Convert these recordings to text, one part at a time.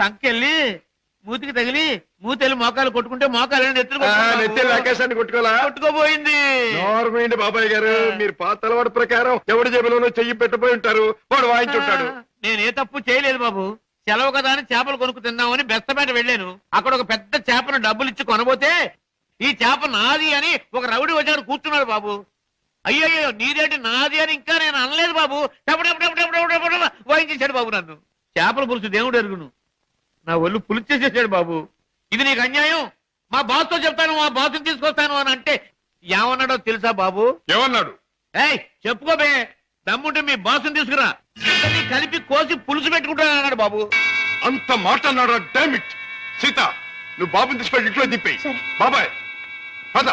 సంకెళ్ళి మూతికి తగిలి మూతెళ్ళి మోకాలు కొట్టుకుంటే మోకాలు నెత్తి రాకేశాన్ని కొట్టుకోపోయింది. కొట్టుకోపోయింది బాబాయ్ గారు. మీరు పాత అలవాటు ప్రకారం ఎవడి జేబులోనో చెయ్యి పెట్టబోయి ఉంటారు, వాడు వాయించుంటాడు. నేనే తప్పు చేయలేదు బాబు. సెలవు కదా అని చేపలు కొనుక్కు తిందామని బెస్తపేట వెళ్ళాను. అక్కడ ఒక పెద్ద చేపను డబ్బులు ఇచ్చి కొనబోతే ఈ చేప నాది అని ఒక రౌడీ వచ్చాడు కూర్చున్నాడు బాబు. అయ్యయ్యో నీదేంటి నాది అని ఇంకా నేను అనలేదు బాబు. వాయించేశాడు బాబు నన్ను. చేపల పులుసు దేవుడు ఎరుగును, నా ఒళ్ళు పులిచేసేసాడు బాబు. ఇది నీకు అన్యాయం. మా బాస్తో చెప్తాను, మా బాస్ని తీసుకొస్తాను అని అంటే ఏమన్నాడో తెలుసా బాబు? ఏమన్నాడు? ఏయ్ చెప్పుకోబే, దమ్ముంటే మీ బాస్ని తీసుకురా, ఇద్దరిని కలిపి కోసి పులుసు పెట్టుకుంటాను అన్నాడు బాబు. అంత మాట అన్నాడు? డామిట్ సీత, నువ్వు బాబుని తీసుకెళ్ళి ఇంట్లో దింపేయి. బాబాయ్ పద.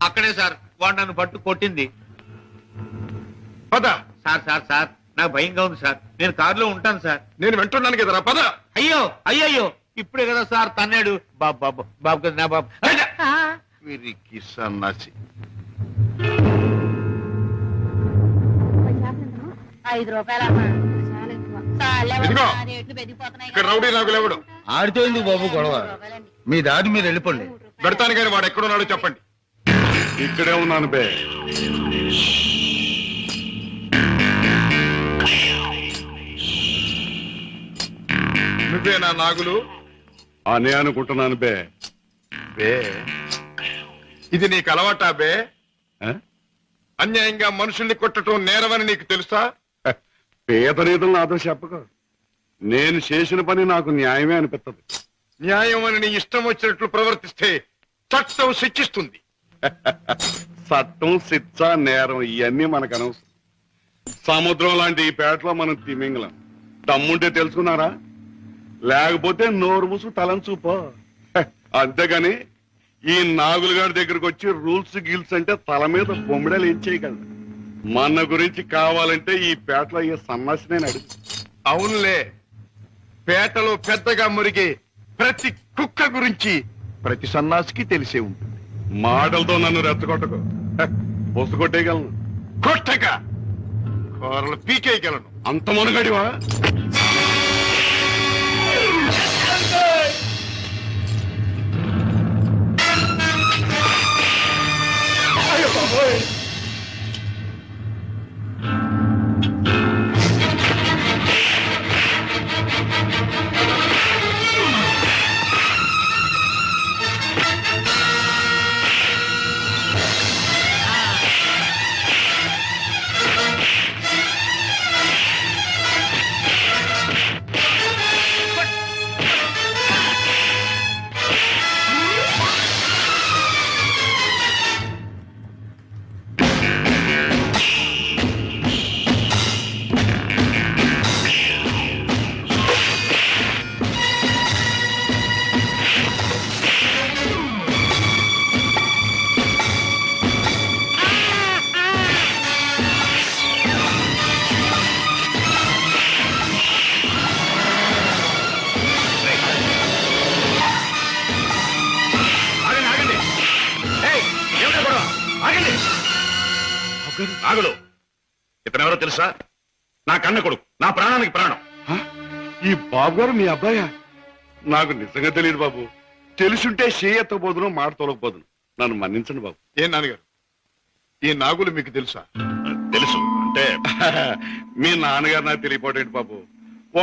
అక్కడే సార్ వాడు నన్ను పట్టు కొట్టింది. పద. సార్ సార్ సార్ నాకు భయంగా ఉంది సార్, నేను కారులో ఉంటాను సార్. నేను వెంటున్నాను కదరా, పద. అయ్యో అయ్యయ్యో ఇప్పుడే కదా సార్ తన్నాడు. బాబు బాబు బాబు కదా నా బాబు. వీరికి సన్నాసి. 5 రూపాయలమ్మా. ఇదిగో, ఇక్కడ రౌడీ నాకు లేవడు. ఆడితో ఎందుకు బాబు గొడవ? మీ దారి మీరు వెళ్ళిపోండి. పెడతాను కానీ వాడు ఎక్కడున్నాడో చెప్పండి. ఇక్కడే ఉన్నాను బే. నువ్వే నా నాగులు అనే అనుకుంటున్నాను బే. బే ఇది నీకు అలవాటా బే? అన్యాయంగా మనుషుల్ని కొట్టడం నేరమని నీకు తెలుసా? పేదరీతులు నాతో చెప్పక. నేను చేసిన పని నాకు న్యాయమే అనిపిస్తుంది. న్యాయం అని నీ ఇష్టం వచ్చినట్లు ప్రవర్తిస్తే చట్టం శిక్షిస్తుంది. చట్టం, శిక్ష, నేరం ఇవన్నీ మనకు అనవసరం. సముద్రం లాంటి ఈ పేటలో మనం తిమింగలం. దమ్ముంటే తెలుసుకున్నారా? లేకపోతే నోరు మూసు తలంచూపో. అంతేగాని ఈ నాగులు గారి దగ్గరకు వచ్చి రూల్స్ గిల్స్ అంటే తల మీద బొమ్మిడలు ఏం చేయగలరు? మన గురించి కావాలంటే ఈ పేటలో ఈ సన్నాసి నేను అడుగు. అవునులే, పేటలో పెద్దగా మురిగే ప్రతి కుక్క గురించి ప్రతి సన్నాసికి తెలిసే ఉంటుంది. మాటలతో నన్ను రెచ్చగొట్టకు. బొస్సు కొట్టేయగలను, కొట్టక కూరలు పీకేయగలను. అంత మునగడివా? నాగులు ఇతనెవరో తెలుసా? నా కన్న కొడుకు, నా ప్రాణానికి ప్రాణం. ఈ బాబు గారు మీ అబ్బాయా? నాకు నిజంగా తెలియదు బాబు. తెలుసుంటే చేయెత్తబోదును, మాట తొలగబోదును. నన్ను మన్నించండి బాబు. ఏ నాన్నగారు, ఈ నాగులు మీకు తెలుసా? తెలుసు అంటే మీ నాన్నగారు నాకు తెలియపోటేంటి బాబు.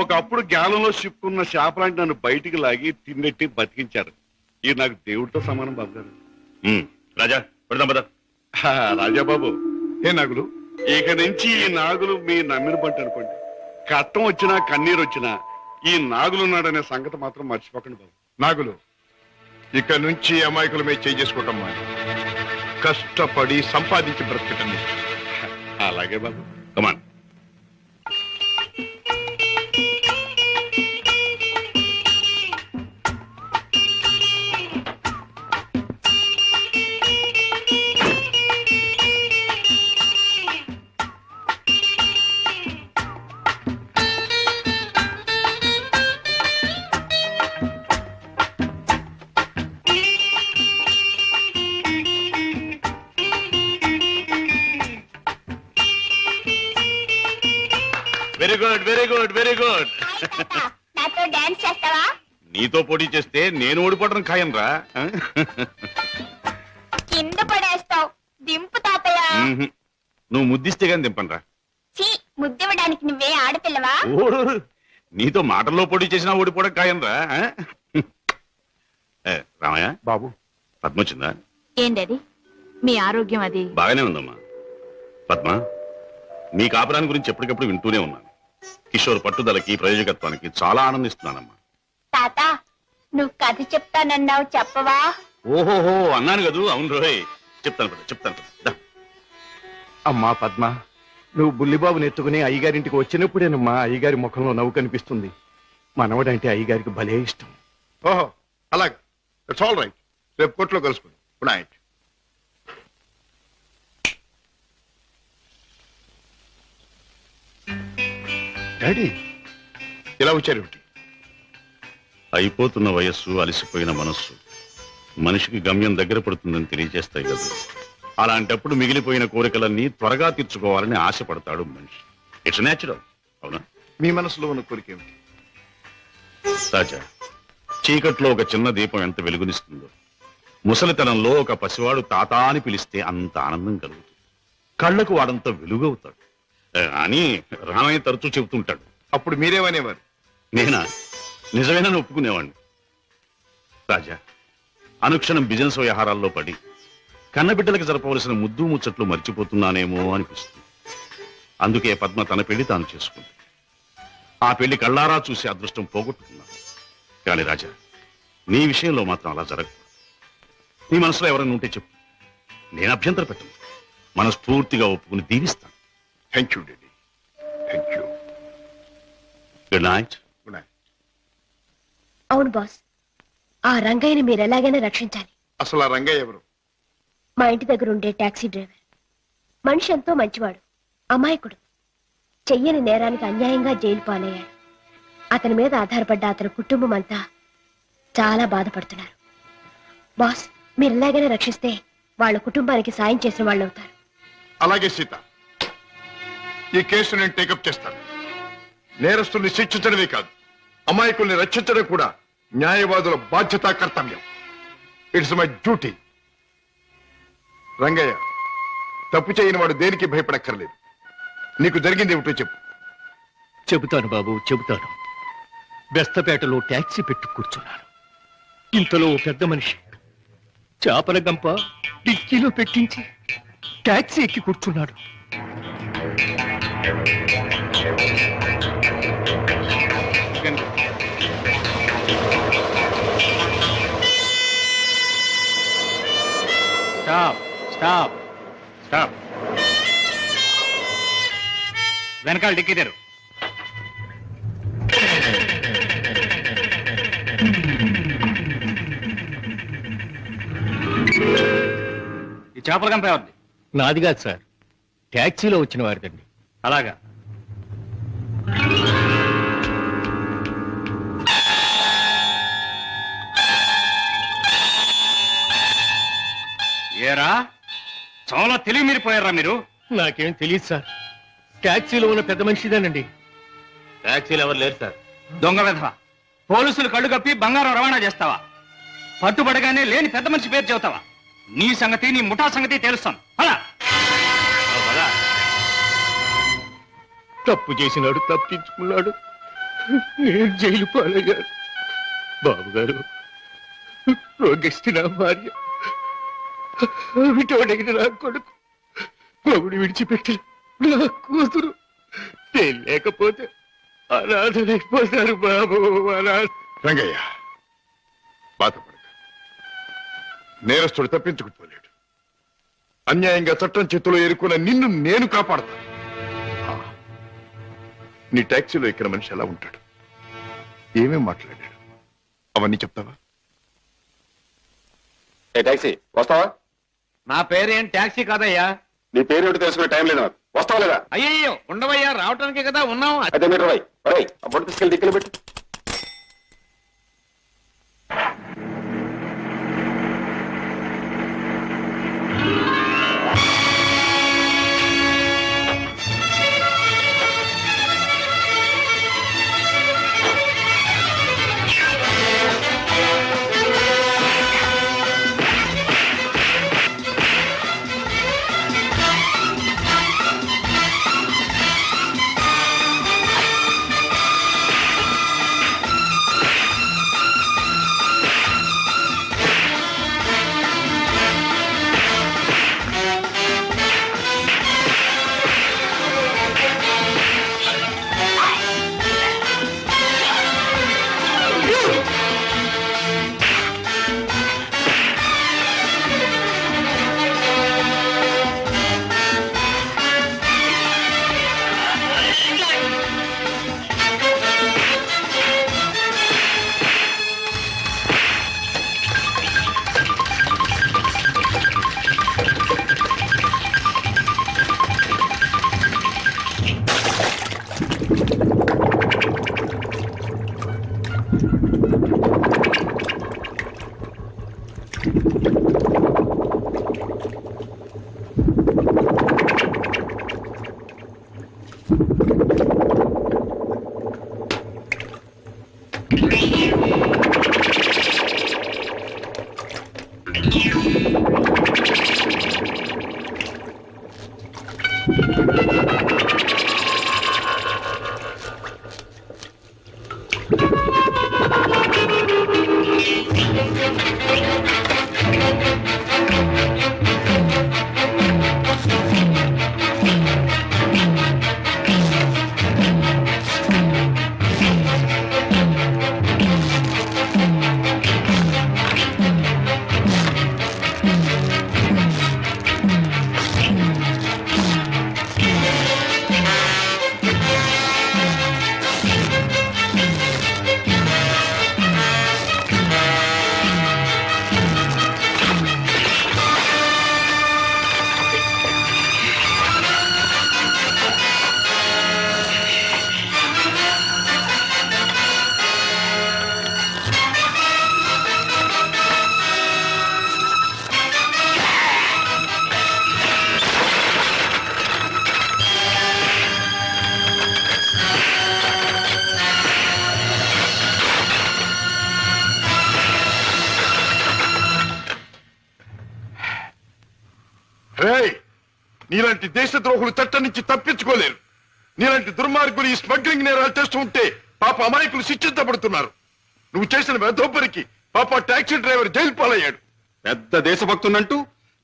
ఒకప్పుడు గ్యాలంలో చిక్కున్న చేపలాంటి నన్ను బయటికి లాగి తిన్నెట్టి బతికించారు. ఇది నాకు దేవుడితో సమానం బాబు గారు. రాజా పెడదాం పద. రాజా బాబు, ఏ నాగులు, ఇక నుంచి ఈ నాగులు మీ నమ్మిన పంట అనుకోండి. కట్టం వచ్చినా కన్నీరు వచ్చినా ఈ నాగులున్నాడనే సంగతి మాత్రం మర్చిపోకండి బాబు. నాగులు ఇక నుంచి అమాయకుల మీద చేసుకోవటం మాని కష్టపడి సంపాదించి బ్రతకటం. అలాగే బాబు. Come on. Very good very good very good నాతో డాన్స్ చేస్తావా? నీతో పోటీ చేస్తే నేను ఓడిపోవడం ఖాయం రా కింద పడేస్తావు. దింపు తాతయ్య. నువ్వు ముద్దిస్తే గాని దింపను రా. చీ, ముద్దివ్వడానికి నువ్వే ఆడపిల్లవా? నీతో మాటల్లో పోటీ చేసినా ఓడిపోవడం ఖాయం రా. రామయ్య బాబు పద్మ వచ్చిందా? ఏంటది మీ ఆరోగ్యం అది? బాగానే ఉందమ్మా. పద్మ, మీ కాపురాన్ని గురించి ఎప్పటికప్పుడు వింటూనే ఉన్నాను. కిషోర్ పట్టుదలకి ప్రయోజకత్వానికి చాలా ఆనందిస్తున్నానమ్మా. తాత, నువ్వు కథ చెప్తానన్నావు, చెప్పవా? ఓహోహో అన్నాను కదూ. అవును రోయ్, చెప్తాను పద, చెప్తాను పద. దా. అమ్మా పద్మ, నువ్వు బుల్లిబాబుని ఎత్తుకుని అయ్యగారింటికి వచ్చినప్పుడేనమ్మా అయ్యగారి ముఖంలో నవ్వు కనిపిస్తుంది. మనవడంటే అయ్యగారికి భలే ఇష్టం. ఓహో అలాగా, ఇట్స్ ఆల్ రైట్. రేపు కోర్టులో కలుసుకుందాం. Good night. డాడీ, ఇలా వచ్చారేమిటి? అయిపోతున్న వయస్సు, అలసిపోయిన మనస్సు మనిషికి గమ్యం దగ్గర పడుతుందని తెలియజేస్తాయి కదా. అలాంటప్పుడు మిగిలిపోయిన కోరికలన్నీ త్వరగా తీర్చుకోవాలని ఆశపడతాడు మనిషి. It's natural. అవునా? మీ మనసులో ఉన్న కోరిక ఏమిటి? రాజా, చీకట్లో ఒక చిన్న దీపం ఎంత వెలుగునిస్తుందో, ముసలితనంలో ఒక పసివాడు తాత అని పిలిస్తే అంత ఆనందం కలుగుతుంది. కళ్ళకు వాడంత వెలుగవుతాడు అని రామయ్య తరచూ చెబుతుంటాడు. అప్పుడు మీరేమనేవారు? నేనా? నిజమేనని ఒప్పుకునేవాడిని. రాజా, అనుక్షణం బిజినెస్ వ్యవహారాల్లో పడి కన్నబిడ్డలకు జరపవలసిన ముద్దు ముచ్చట్లు మర్చిపోతున్నానేమో అనిపిస్తుంది. అందుకే పద్మ తన పెళ్లి తాను చేసుకుంది. ఆ పెళ్లి కళ్ళారా చూసి అదృష్టం పోగొట్టుకున్నాను. కానీ రాజా, నీ విషయంలో మాత్రం అలా జరగదు. నీ మనసులో ఎవరైనా ఉంటే చెప్పు, నేను అభ్యంతర పెట్టను. మనస్ఫూర్తిగా ఒప్పుకుని దీవిస్తాను. Thank you daddy, thank you. Good night. Good night. అవును బాస్, ఆ రంగయ్యని మీరు ఎలాగైనా రక్షించాలి. అసలు ఆ రంగయ్య ఎవరు? మా ఇంటి దగ్గర ఉండే టాక్సీ డ్రైవర్. మనిషి ఎంతో మంచివాడు, అమాయకుడు. చెయ్యని నేరానికి అన్యాయంగా జైలు పాలయ్యాడు. అతని మీద ఆధారపడ్డ అతని కుటుంబం అంతా చాలా బాధపడుతున్నారు. బాస్, మీరు ఎలాగైనా రక్షిస్తే వాళ్ళ కుటుంబానికి సాయం చేసిన వాళ్ళు అవుతారు. అలాగే సీత, ఈ కేసు నేను టేకప్ చేస్తాను. నేరస్తుల్ని శిక్షించడమే కాదు, అమాయకుల్ని రక్షించడం కూడా న్యాయవాదుల బాధ్యత, కర్తవ్యం. It's my duty. రంగయ్య, తప్పు చేయని వాడు దేనికి భయపడక్కర్లేదు. నీకు జరిగింది ఏమిటో చెప్పు. చెబుతాను బాబు, చెబుతాను. బెస్తపేటలో ట్యాక్సీ పెట్టి కూర్చున్నాను. ఇంతలో ఓ పెద్ద మనిషి చేపల గంప డిక్కీలో పెట్టించి ట్యాక్సీ ఎక్కి కూర్చున్నాడు. Stop stop stop. వెనకాల డిక్కీ తెరు. ఈ చేపల గంప ఎవరిది? నాది కాదు సార్, ట్యాక్సీలో వచ్చిన వారిదండి. అలాగా. ఏరా, చాలా తెలివి మీరిపోయారా మీరు? నాకేం తెలియదు సార్, ట్యాక్సీలో ఉన్న పెద్ద మనిషిదేనండి. ట్యాక్సీలు ఎవరు లేరు సార్. దొంగ వెధవ, పోలీసులు కళ్ళు కప్పి బంగారం రవాణా చేస్తావా? పట్టుబడగానే లేని పెద్ద మనిషి పేరు చెబుతావా? నీ సంగతి, నీ ముఠా సంగతి తెలుస్తాను. అలా తప్పు చేసినాడు, తప్పించుకున్నాడు, నేను జైలు పాలయ్యాను. బాబు గారు, రోగిస్తే నా భార్య, విటోడైన నా కొడుకు, మొగుడు విడిచిపెట్టిన నా కూతురు, నేను లేకపోతే అనాథలైపోతారు బాబు, అనాథ. రంగయ్య, బాధపడక. నేరస్తుడు తప్పించుకుపోలేడు. అన్యాయంగా చట్టం చేతిలో ఎరుకున్న నిన్ను నేను కాపాడతాను. నీ టాక్సీలో ఎక్కిన మనిషి ఎలా ఉంటాడు, ఏమేం మాట్లాడాడు, అవన్నీ చెప్తావా? టాక్సీ వస్తావా? నా పేరేం ట్యాక్సీ కాదయ్యా. నీ పేరు ఏమిటి తెలుసుకునే టైం లేదు నాకు. వస్తావా లేదా? అయ్యయ్యో, ఉండవయ్యా, రావటానికే కదా ఉన్నాం. అయితే మీరు ఆ ఫోటో తీసుకెళ్ళి దిక్కులు పెట్టు. రేయ్, నీలాంటి దేశద్రోహులు చట్టం నుంచి తప్పించుకోలేరు. నీలాంటి దుర్మార్గులు ఈ స్మగ్లింగ్ నేరాలు చేస్తూ ఉంటే పాప అమాయకులు శిక్షించబడుతున్నారు. నువ్వు చేసిన వెధోపరికి పాప టాక్సీ డ్రైవర్ జైలు పాలయ్యాడు. పెద్ద దేశభక్తునంటూ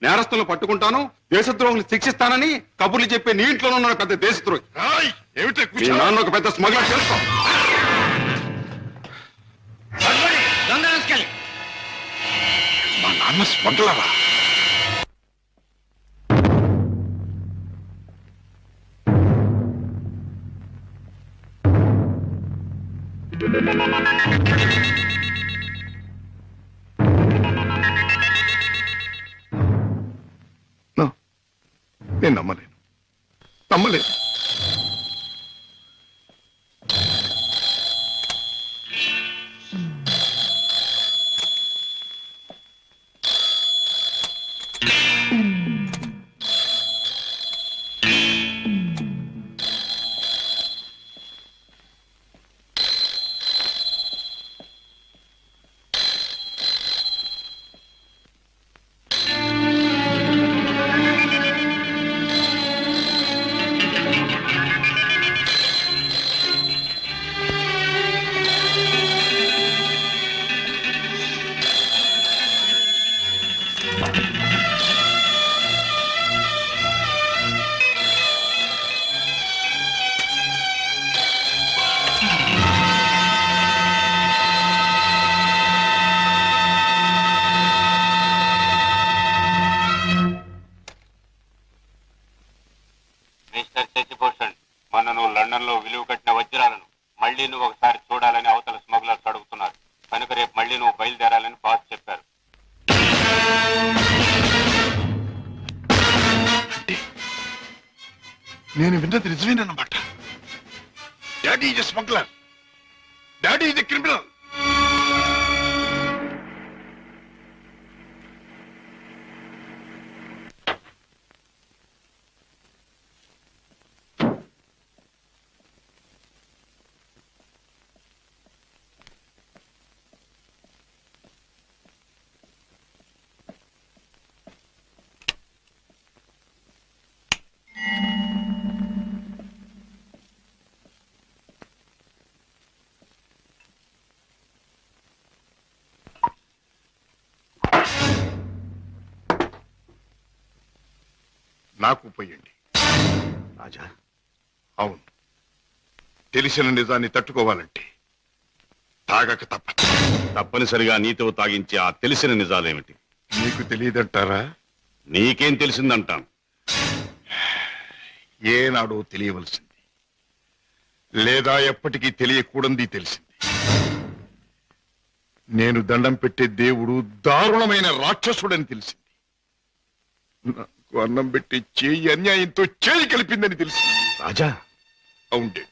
నేరస్తులను పట్టుకుంటాను, దేశద్రోహులు శిక్షిస్తానని కబుర్లు చెప్పే నీ ఇంట్లోనే ఉన్న పెద్ద దేశద్రోహి. రాయ్, ఏమిటే మీ కూర్చో? నాన్న ఒక పెద్ద స్మగ్లర్ చేస్తాం. మా నాన్న స్మగ్లరా? నేను నమ్మలేను. మిస్టర్ శశిభూషణ్, మొన్న నువ్వు లండన్ లో విలువ కట్టిన వజ్రాలను మళ్ళీ నువ్వు ఒకసారి చూడాలని అవతల స్మగ్లర్స్ అడుగుతున్నారు. కనుక రేపు మళ్ళీ నువ్వు బయలుదేరాలని బాస్ చెప్పారు. నేను విన్నది నిజమేనన్నమాట. Daddy is smuggler. Daddy is criminal. నాకు పోయండి. రాజా, అవును, తెలిసిన నిజాన్ని తట్టుకోవాలంటే తాగక తప్పదు. తప్పనిసరిగా నీతో తాగించే ఆ తెలిసిన నిజాలేమిటి? నీకు తెలియదంటారా? నీకేం తెలిసిందంటాను. ఏనాడో తెలియవలసింది, లేదా ఎప్పటికీ తెలియకూడదు తెలిసింది. నేను దండం పెట్టే దేవుడు దారుణమైన రాక్షసుడని తెలిసింది. నాకు అన్నం పెట్టి చేయి అన్యాయంతో చేయి కలిపిందని తెలిసింది. రాజా, అవుండే,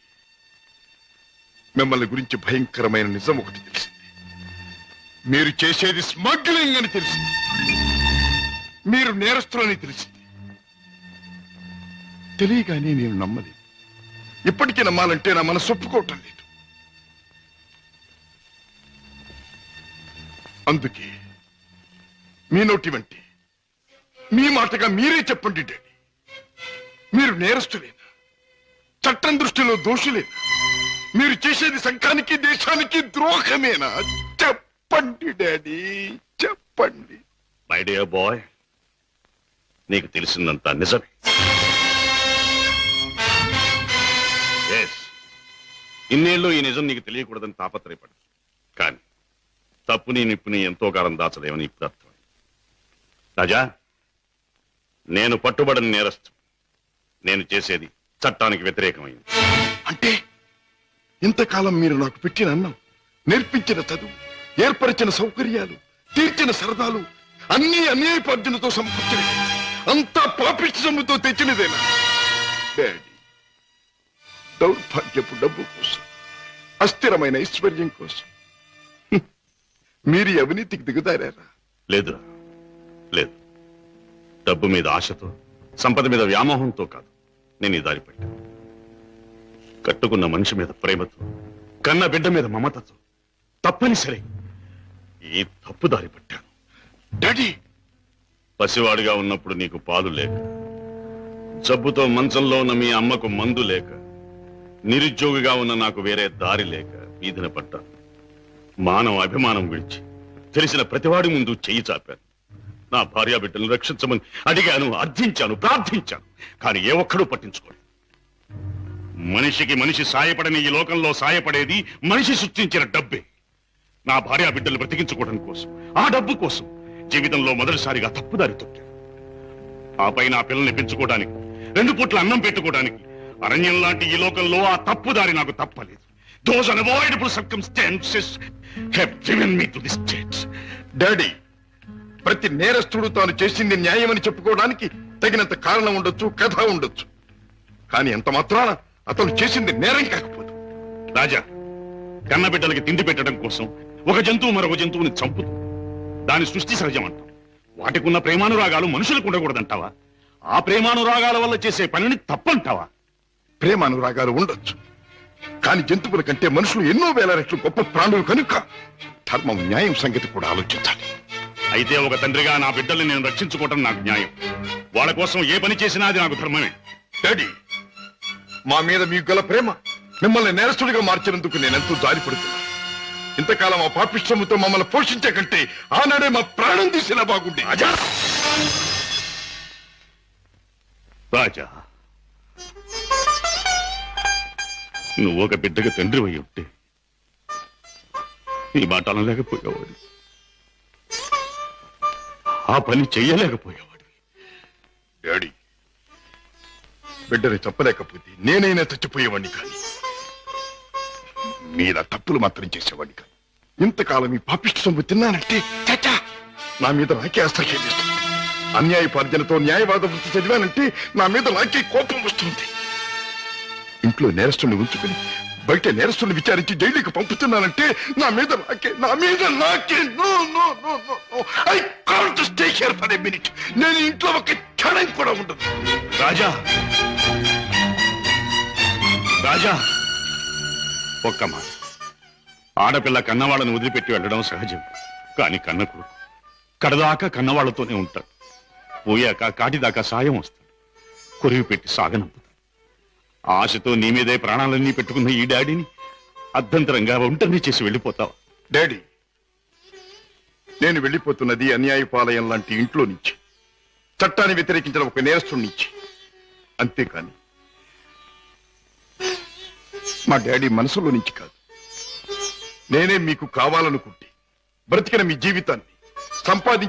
మిమ్మల్ని గురించి భయంకరమైన నిజం ఒకటి తెలిసింది. మీరు చేసేది స్మగ్లింగ్ అని తెలిసింది. మీరు నేరస్తులని తెలిసింది. తెలియగానే నేను నమ్మలేదు. ఇప్పటికీ నమ్మాలంటే నా మనసు ఒప్పుకోవటం లేదు. అందుకే మీ నోటి వంటి మీ మాటగా మీరే చెప్పండి డాడీ, మీరు నేరస్తులేనా? చట్టం దృష్టిలో దోషులేనా? మీరు చేసేది సంఘానికి దేశానికి ద్రోహమేనా? చెప్పండి డాడీ, చెప్పండి. మై డియర్ బాయ్, నీకు తెలిసిందంతా నిజమే. ఇన్నేళ్ళు ఈ నిజం నీకు తెలియకూడదని తాపత్రయపడు. కానీ తప్పుని నిప్పుని ఎంతో కాలం దాచలేమని ఇప్పుడు అర్థం. రాజా, నేను పట్టుబడని నేరస్తు. నేను చేసేది చట్టానికి వ్యతిరేకమైంది. అంటే ఇంతకాలం మీరు నాకు పెట్టిన అన్నం, నేర్పించిన చదువు, ఏర్పరిచిన సౌకర్యాలు, తీర్చిన సరదాలు అన్ని అన్యాయపార్జనతో సమకూర్చినవి, అంతా పాపిష్టి సొమ్ముతో తెచ్చినదేనా డాడీ? దౌర్భాగ్యపు డబ్బు కోసం, అస్థిరమైన ఐశ్వర్యం కోసం మీరు ఈ అవినీతికి దిగుతారా? లేదురా, లేదు. డబ్బు మీద ఆశతో, సంపద మీద వ్యామోహంతో కాదు నేను ఈ దారి పట్టాను. కట్టుకున్న మనిషి మీద ప్రేమతో, కన్న బిడ్డ మీద మమతతో తప్పనిసరి ఈ తప్పు దారి పట్టాను. డాడీ, పసివాడిగా ఉన్నప్పుడు నీకు పాలు లేక, జబ్బుతో మంచంలో ఉన్న మీ అమ్మకు మందు లేక, నిరుద్యోగిగా ఉన్న నాకు వేరే దారి లేక వీధిన పడ్డాను. మానవ అభిమానం విడిచి తెలిసిన ప్రతివాడి ముందు చెయ్యి చాపాను. నా భార్యా బిడ్డలను రక్షించమని అడిగాను, అర్థించాను, ప్రార్థించాను. కానీ ఏ ఒక్కడూ పట్టించుకోలేదు. మనిషికి మనిషి సాయపడని ఈ లోకంలో సాయపడేది మనిషి సృష్టించిన డబ్బే. నా భార్యా బిడ్డలు బ్రతికించుకోవడం కోసం, ఆ డబ్బు కోసం జీవితంలో మొదటిసారిగా తప్పుదారి తొక్కాను. ఆపై నా పిల్లల్ని పెంచుకోవడానికి, 2 పూట్ల అన్నం పెట్టుకోవడానికి అరణ్యం లాంటి ఈ లోకంలో ఆ తప్పుదారి నాకు తప్పలేదు. Those unavoidable circumstances have driven me to this state. Daddy, ప్రతి నేరస్తుడు తాను చేసింది న్యాయమని చెప్పుకోవడానికి తగినంత కారణం ఉండొచ్చు, కథ ఉండొచ్చు. కానీ ఎంత మాత్రాన అతను చేసింది నేరం కాకపోదు. రాజా, కన్న బిడ్డలకి తిండి పెట్టడం కోసం ఒక జంతువు మరొక జంతువుని చంపుతుంది. దాని సృష్టి సహజం అంటాం. వాటికున్న ప్రేమానురాగాలు మనుషులకు ఉండకూడదంటావా? ఆ ప్రేమానురాగాల వల్ల చేసే పనిని తప్పంటావా? ప్రేమానురాగాలు ఉండొచ్చు, కానీ జంతువుల కంటే మనుషులు ఎన్నో వేల రెట్లు గొప్ప ప్రాణులు కనుక ధర్మం, న్యాయం సంగతి కూడా ఆలోచించాలి. అయితే ఒక తండ్రిగా నా బిడ్డల్ని నేను రక్షించుకోవటం నాకు న్యాయం. వాళ్ళ కోసం ఏ పని చేసినా అది నాకు ధర్మమే. డాడీ, మా మీద మీకు గల ప్రేమ మిమ్మల్ని నేరస్తుడిగా మార్చినందుకు నేనెంతో జారిపడుతున్నా. ఇంతకాలం ఆ పాపిష్టముతో మమ్మల్ని పోషించే కంటే ఆనాడే మా ప్రాణం తీసినా బాగుండే. రాజా, నువ్వు ఒక బిడ్డగా తండ్రి అయి ఉంటే నీ మాట అనలేకపోయేవాడు, ఆ పని చెయ్యలేకపోయేవాడు. డాడీ, బిడ్డని చెప్పలేకపోతే నేనైనా చచ్చిపోయేవాడిని, కానీ మీరా తప్పులు మాత్రం చేసేవాడిని కాదు. ఇంతకాలం ఈ పాపిష్టి సొమ్ము తిన్నానంటే చచ్చా నా మీద నాకే అసహ్యం వేస్తుంది. అన్యాయపార్జనతో న్యాయవాద వృత్తి చదివానంటే నా మీద నాకే కోపం వస్తుంది. ఇంట్లో నేరస్తుని ఉంచుకుని బయట నేరస్తుని విచారించి జైలుకి పంపుతున్నానంటే నా మీద నాకే no no no no no I can't stay here for a minute. నేను ఇంట్లో ఒక క్షణం కూడా ఉండదు. రాజా, రాజా, ఒక్క మాట. ఆడపిల్ల కన్నవాళ్ళను వదిలిపెట్టి వెళ్ళడం సహజం. కానీ కన్నకుడు కడదాకా కన్నవాళ్లతోనే ఉంటాడు. పోయాక కాటిదాకా సాయం వస్తాడు. కొరివి పెట్టి సాగనంపుతాడు. ఆశతో నీ మీదే ప్రాణాలన్నీ పెట్టుకున్న ఈ డాడీని అర్ధంతరంగా ఒంటరిని చేసి వెళ్ళిపోతావా? డాడీ, నేను వెళ్ళిపోతున్నది అన్యాయపాలయం లాంటి ఇంట్లో నుంచి, చట్టాన్ని వ్యతిరేకించిన ఒక నేరస్తుడి నుంచి. అంతేకాని మా డాడీ మనసులో నుంచి కాదు. నేనే మీకు కావాలనుకుంటే బ్రతికిన మీ జీవితాన్ని, సంపాదించిన